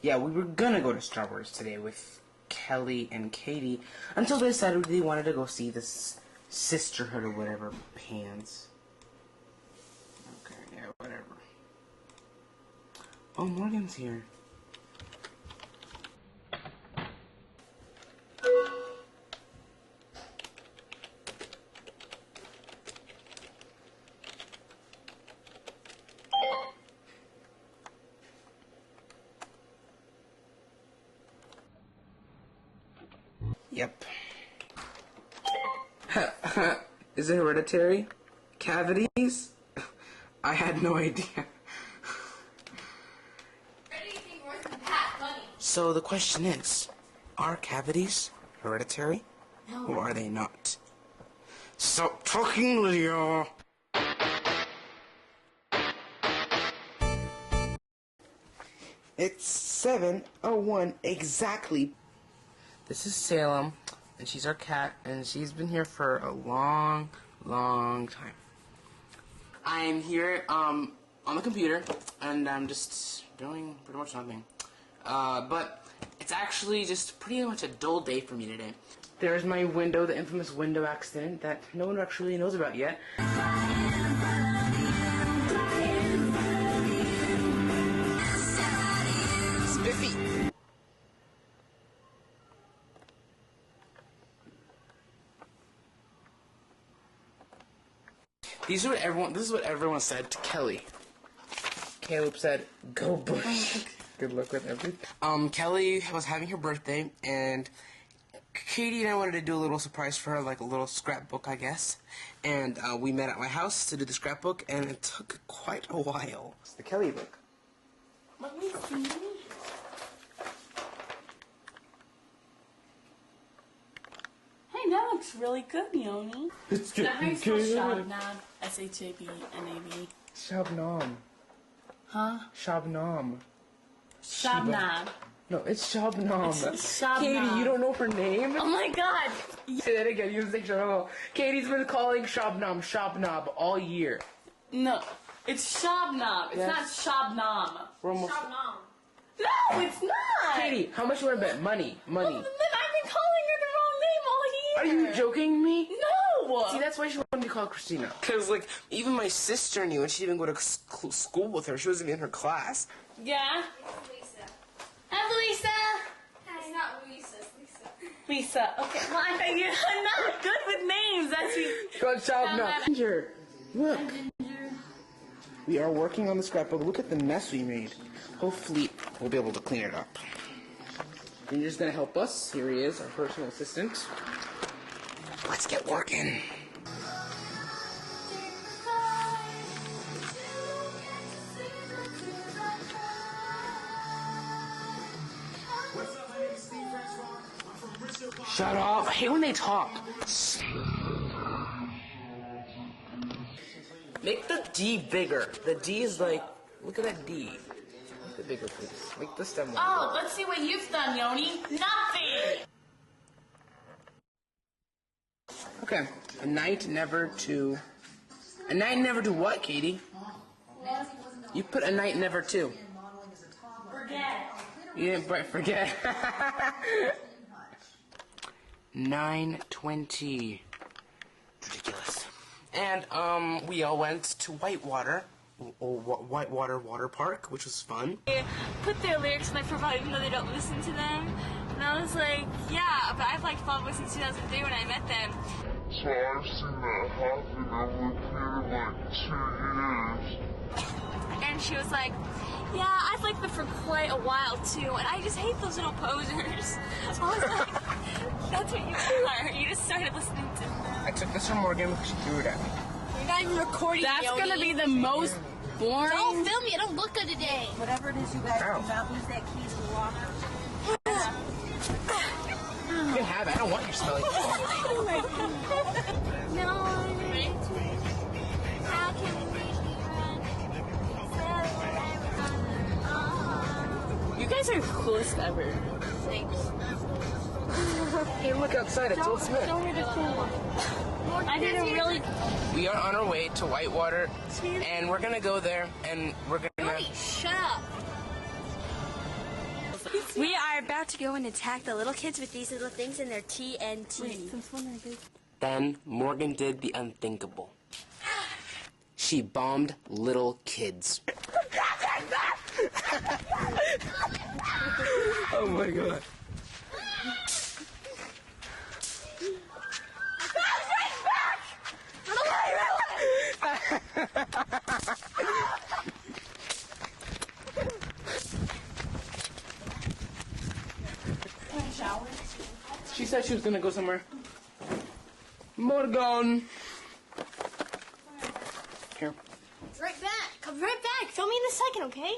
Yeah, we were gonna go to Star Wars today with Kelly and Katie until they decided they wanted to go see this Sisterhood or whatever pants. Okay, yeah, whatever. Oh, Morgan's here. Yep. Is it hereditary? Cavities? I had no idea. So the question is, are cavities hereditary? No. Or are they not? Stop talking, Lydia! It's 7:01 exactly. This is Salem, and she's our cat, and she's been here for a long, long time. I'm here on the computer, and I'm just doing pretty much nothing. But it's actually just pretty much a dull day for me today. There's my window, the infamous window accident that no one actually knows about yet. Spiffy! This is what everyone said to Kelly. Caleb said, "Go Bush." Good luck with everything. Kelly was having her birthday, and Katie and I wanted to do a little surprise for her, like a little scrapbook, I guess. And we met at my house to do the scrapbook, and it took quite a while. It's the Kelly book. Let me see. Hey, that looks really good, Yoni. It's good. How do you spell Shabnab? S-H-A-B-N-A-B. Shabnam. Huh? Shabnam. Shabnab. No, it's Shabnam. It's Shabnam. Katie, you don't know her name? Oh my god! Say that again, you say Shabnam. Katie's been calling Shabnam all year. No, it's Shabnam. It's not Shabnam. We're almost... Shabnam. No, it's not! Katie, how much you want to bet? Money. Well, then I've been calling her the wrong name all year. Are you joking me? No! See, that's why she wanted to be called Christina. Because, like, even my sister knew, and she didn't go to school with her. She wasn't in her class. Yeah? It's Lisa. Hi, Lisa! It's not Lisa, it's Lisa. Lisa. Okay, well, I'm not good with names. That's you. Good job, no. Ginger, look. We are working on the scrapbook. Look at the mess we made. Hopefully, we'll be able to clean it up. Ginger's gonna help us. Here he is, our personal assistant. Let's get working. Shut up. I hate when they talk. Make the D bigger. The D is like, look at that D. Make it bigger, please. Make the stem longer. Oh, let's see what you've done, Yoni. Nothing! Okay. A night never to... A night never to what, Katie? You put a night never to. Forget. You didn't forget. 9:20. Ridiculous. And, we all went to Whitewater Water Park, which was fun. They put their lyrics in, like, profile even though they don't listen to them. And I was like, yeah, but I've liked Fall Boy since 2003 when I met them. So I've seen that happen over like 2 years. And she was like, yeah, I've liked them for quite a while too, and I just hate those little posers. I was like, that's what you are. You just started listening to them. I took this from Morgan because she threw it at me. You're not even recording. That's gonna be the most boring. Don't film me. It don't look good today. Whatever it is you guys do not lose that key to the locker. You can have it. I don't want your smelly. No, ready? How can we make you run? You guys are the coolest ever. Thanks. Hey, look outside. It's Will Smith. Show me the cool. I didn't really. We are on our way to Whitewater, and we're gonna go there, and we're gonna... Really? Shut up. We are about to go and attack the little kids with these little things and their TNT. Then Morgan did the unthinkable. She bombed little kids. Oh my god. She said she was gonna go somewhere. Morgan! Here. Right back. Come right back. Film me in a second, okay?